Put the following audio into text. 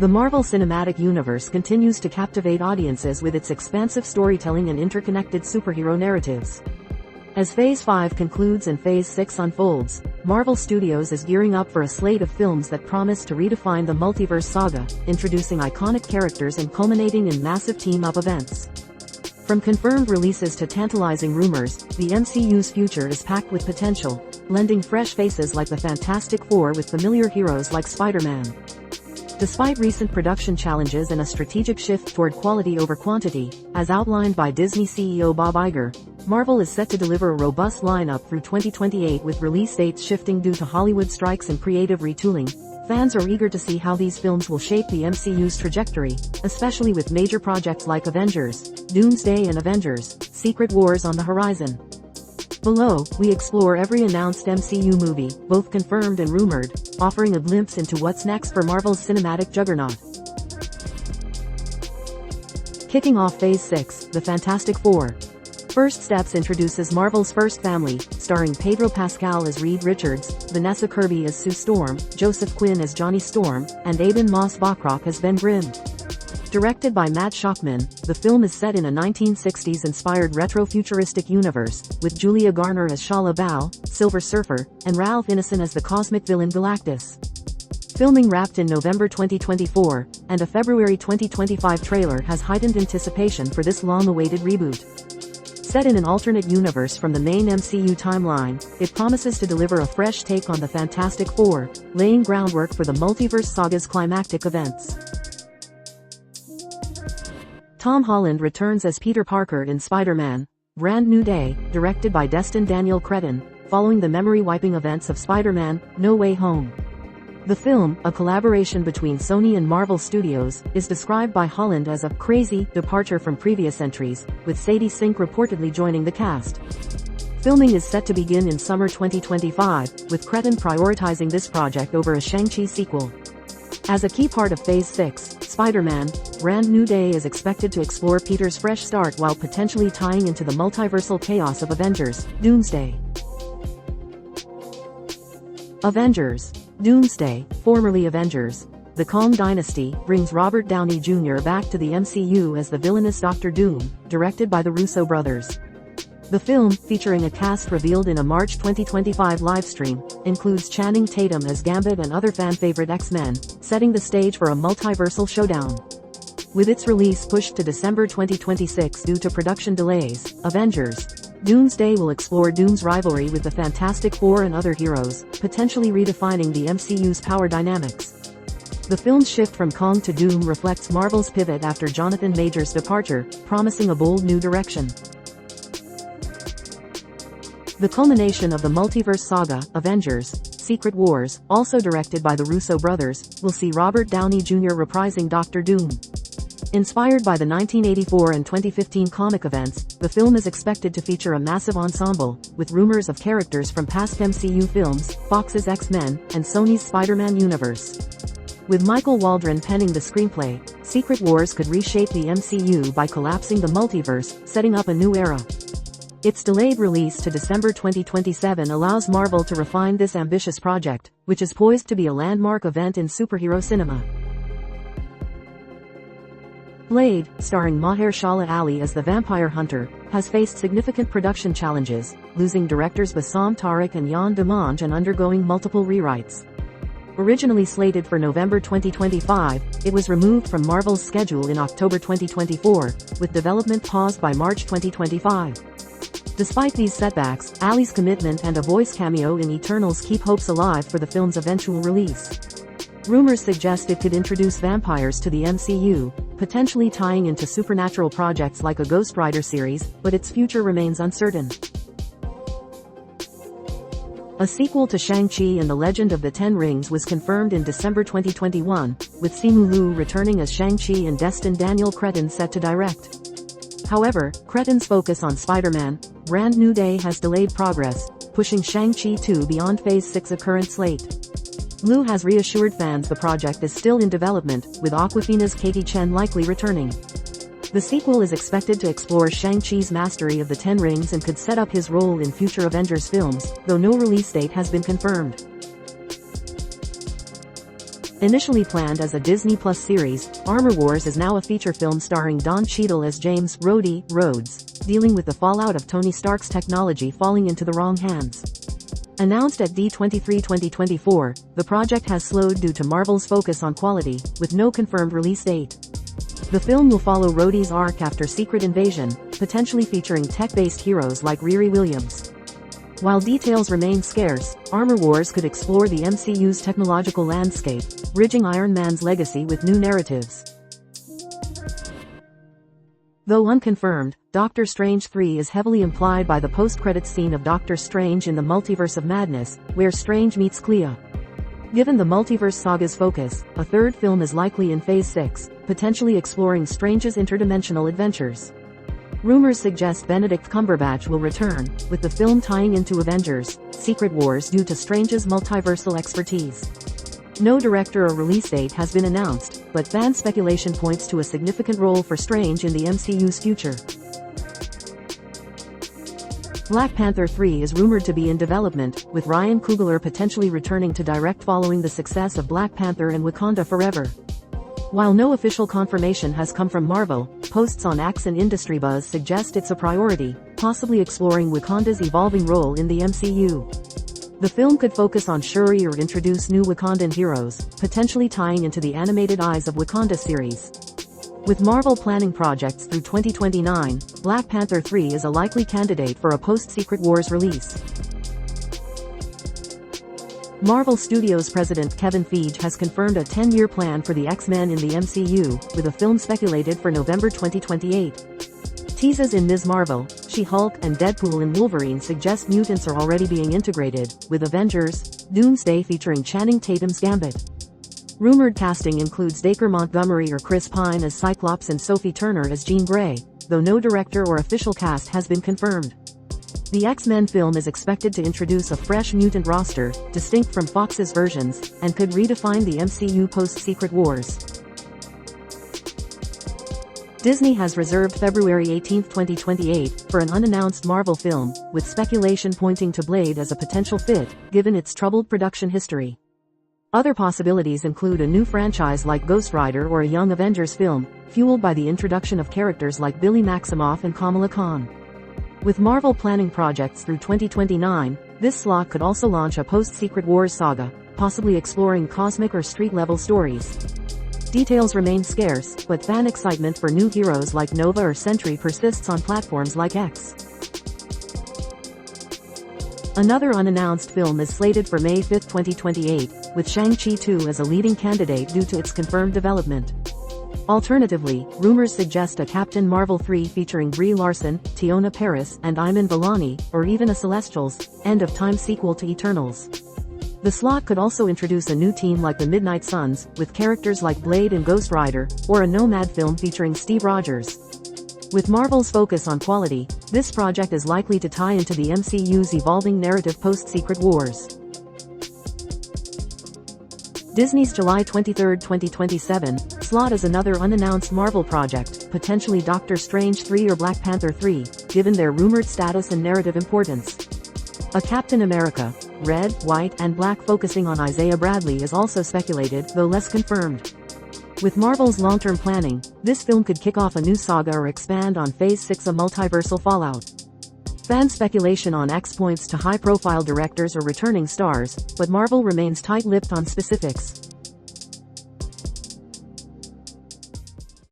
The Marvel Cinematic Universe continues to captivate audiences with its expansive storytelling and interconnected superhero narratives. As Phase 5 concludes and Phase 6 unfolds, Marvel Studios is gearing up for a slate of films that promise to redefine the multiverse saga, introducing iconic characters and culminating in massive team-up events. From confirmed releases to tantalizing rumors, the MCU's future is packed with potential, blending fresh faces like the Fantastic Four with familiar heroes like Spider-Man. Despite recent production challenges and a strategic shift toward quality over quantity, as outlined by Disney CEO Bob Iger, Marvel is set to deliver a robust lineup through 2028 with release dates shifting due to Hollywood strikes and creative retooling. Fans are eager to see how these films will shape the MCU's trajectory, especially with major projects like Avengers, Doomsday and Avengers: Secret Wars on the horizon. Below, we explore every announced MCU movie, both confirmed and rumored, offering a glimpse into what's next for Marvel's cinematic juggernaut. Kicking off Phase 6, The Fantastic Four. First Steps introduces Marvel's first family, starring Pedro Pascal as Reed Richards, Vanessa Kirby as Sue Storm, Joseph Quinn as Johnny Storm, and Aben Moss-Bachrach as Ben Grimm. Directed by Matt Shakman, the film is set in a 1960s-inspired retro-futuristic universe, with Julia Garner as Shala Bao, Silver Surfer, and Ralph Ineson as the cosmic villain Galactus. Filming wrapped in November 2024, and a February 2025 trailer has heightened anticipation for this long-awaited reboot. Set in an alternate universe from the main MCU timeline, it promises to deliver a fresh take on the Fantastic Four, laying groundwork for the multiverse saga's climactic events. Tom Holland returns as Peter Parker in Spider-Man: Brand New Day, directed by Destin Daniel Cretton, following the memory-wiping events of Spider-Man: No Way Home. The film, a collaboration between Sony and Marvel Studios, is described by Holland as a crazy departure from previous entries, with Sadie Sink reportedly joining the cast. Filming is set to begin in summer 2025, with Cretton prioritizing this project over a Shang-Chi sequel. As a key part of Phase 6, Spider-Man: Brand New Day is expected to explore Peter's fresh start while potentially tying into the multiversal chaos of Avengers: Doomsday. Avengers: Doomsday, formerly Avengers: The Kang Dynasty, brings Robert Downey Jr. back to the MCU as the villainous Doctor Doom, directed by the Russo brothers. The film, featuring a cast revealed in a March 2025 livestream, includes Channing Tatum as Gambit and other fan-favorite X-Men, setting the stage for a multiversal showdown. With its release pushed to December 2026 due to production delays, Avengers: Doomsday will explore Doom's rivalry with the Fantastic Four and other heroes, potentially redefining the MCU's power dynamics. The film's shift from Kang to Doom reflects Marvel's pivot after Jonathan Majors' departure, promising a bold new direction. The culmination of the multiverse saga, Avengers: Secret Wars, also directed by the Russo brothers, will see Robert Downey Jr. reprising Doctor Doom. Inspired by the 1984 and 2015 comic events, the film is expected to feature a massive ensemble, with rumors of characters from past MCU films, Fox's X-Men, and Sony's Spider-Man universe. With Michael Waldron penning the screenplay, Secret Wars could reshape the MCU by collapsing the multiverse, setting up a new era. Its delayed release to December 2027 allows Marvel to refine this ambitious project, which is poised to be a landmark event in superhero cinema. Blade, starring Mahershala Ali as the vampire hunter, has faced significant production challenges, losing directors Bassam Tariq and Yann Demange and undergoing multiple rewrites. Originally slated for November 2025, it was removed from Marvel's schedule in October 2024, with development paused by March 2025. Despite these setbacks, Ali's commitment and a voice cameo in Eternals keep hopes alive for the film's eventual release. Rumors suggest it could introduce vampires to the MCU, potentially tying into supernatural projects like a Ghost Rider series, but its future remains uncertain. A sequel to Shang-Chi and the Legend of the Ten Rings was confirmed in December 2021, with Simu Liu returning as Shang-Chi and Destin Daniel Cretton set to direct. However, Cretton's focus on Spider-Man: Brand New Day has delayed progress, pushing Shang-Chi 2 beyond Phase 6's current slate. Liu has reassured fans the project is still in development, with Awkwafina's Katie Chen likely returning. The sequel is expected to explore Shang-Chi's mastery of the Ten Rings and could set up his role in future Avengers films, though no release date has been confirmed. Initially planned as a Disney Plus series, Armor Wars is now a feature film starring Don Cheadle as James "Rhodey" Rhodes, dealing with the fallout of Tony Stark's technology falling into the wrong hands. Announced at D23 2024, the project has slowed due to Marvel's focus on quality, with no confirmed release date. The film will follow Rhodey's arc after Secret Invasion, potentially featuring tech-based heroes like Riri Williams. While details remain scarce, Armor Wars could explore the MCU's technological landscape, bridging Iron Man's legacy with new narratives. Though unconfirmed, Doctor Strange 3 is heavily implied by the post-credits scene of Doctor Strange in the Multiverse of Madness, where Strange meets Clea. Given the multiverse saga's focus, a third film is likely in Phase 6, potentially exploring Strange's interdimensional adventures. Rumors suggest Benedict Cumberbatch will return, with the film tying into Avengers: Secret Wars due to Strange's multiversal expertise. No director or release date has been announced, but fan speculation points to a significant role for Strange in the MCU's future. Black Panther 3 is rumored to be in development, with Ryan Coogler potentially returning to direct following the success of Black Panther and Wakanda Forever. While no official confirmation has come from Marvel, posts on X and Industry Buzz suggest it's a priority, possibly exploring Wakanda's evolving role in the MCU. The film could focus on Shuri or introduce new Wakandan heroes, potentially tying into the animated Eyes of Wakanda series. With Marvel planning projects through 2029, Black Panther 3 is a likely candidate for a post-Secret Wars release. Marvel Studios president Kevin Feige has confirmed a 10-year plan for the X-Men in the MCU, with a film speculated for November 2028. Teases in Ms. Marvel, She-Hulk, and Deadpool and Wolverine suggest mutants are already being integrated, with Avengers: Doomsday featuring Channing Tatum's Gambit. Rumored casting includes Dacre Montgomery or Chris Pine as Cyclops and Sophie Turner as Jean Grey, though no director or official cast has been confirmed. The X-Men film is expected to introduce a fresh mutant roster, distinct from Fox's versions, and could redefine the MCU post-Secret Wars. Disney has reserved February 18, 2028, for an unannounced Marvel film, with speculation pointing to Blade as a potential fit, given its troubled production history. Other possibilities include a new franchise like Ghost Rider or a Young Avengers film, fueled by the introduction of characters like Billy Maximoff and Kamala Khan. With Marvel planning projects through 2029, this slot could also launch a post-Secret Wars saga, possibly exploring cosmic or street-level stories. Details remain scarce, but fan excitement for new heroes like Nova or Sentry persists on platforms like X. Another unannounced film is slated for May 5, 2028, with Shang-Chi 2 as a leading candidate due to its confirmed development. Alternatively, rumors suggest a Captain Marvel 3 featuring Brie Larson, Tiona Paris, and Iman Vellani, or even a Celestials: End of Time sequel to Eternals. The slot could also introduce a new team like the Midnight Suns, with characters like Blade and Ghost Rider, or a Nomad film featuring Steve Rogers. With Marvel's focus on quality, this project is likely to tie into the MCU's evolving narrative post-Secret Wars. Disney's July 23, 2027, slot is another unannounced Marvel project, potentially Doctor Strange 3 or Black Panther 3, given their rumored status and narrative importance. A Captain America, Red, White, and Black focusing on Isaiah Bradley is also speculated, though less confirmed. With Marvel's long-term planning, this film could kick off a new saga or expand on Phase 6 of multiversal fallout. Fan speculation on X points to high-profile directors or returning stars, but Marvel remains tight-lipped on specifics.